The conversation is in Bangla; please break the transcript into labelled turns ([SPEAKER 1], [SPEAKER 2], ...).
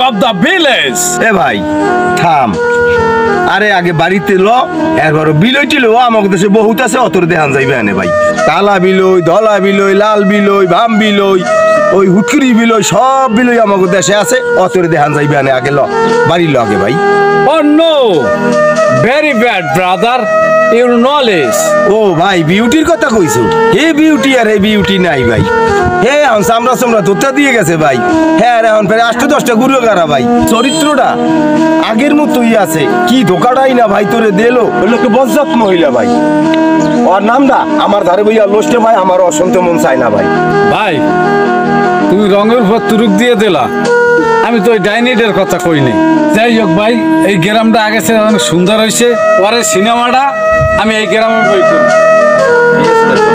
[SPEAKER 1] of the village.
[SPEAKER 2] এ ভাই থাম, আরে আগে বাড়িতে ল, এরপর বিলই টিল আমাদের দেশে বহুত আছে, অতর দেখান যাইবে আনে ভাই। কালা বিলই, ধলা বিলই, লাল বিলই, ভাম বিলই, ওই হুটকুরি বিলই, সব বিলই আমাদের দেশে আছে, অতর দেখান যাইবে আনে। আগে ল, বাড়ি ল আগে ভাই।
[SPEAKER 1] Oh no, very bad brother, your knowledge.
[SPEAKER 2] ও ভাই বিউটির কথা কইছো? হে বিউটি আর হে বিউটি নাই ভাই। হে এখন চামড়া চামড়া ধোতা দিয়ে গেছে ভাই। হ্যাঁ আর এখন প্রায় 8-10টা গুরু গারা ভাই। চরিত্রটা আগের মতোই আছে, কি ধোকাটাই না ভাই তোরে দিলো। ওই লোকে বজ্জাত মহিলা ভাই। ওর নামটা আমার ধারে বইয়া লোস্টে ভাই, আমার অসন্ত মন চায় না ভাই।
[SPEAKER 1] ভাই তুমি রঙের উপর তুরুক দিয়ে দিলা, আমি তো ওই ডাইনিডের কথা কইনি। যাই হোক ভাই, এই গ্রামটা আগে থেকে অনেক সুন্দর হয়েছে। পরে সিনেমাটা আমি এই গ্রামে বই করি।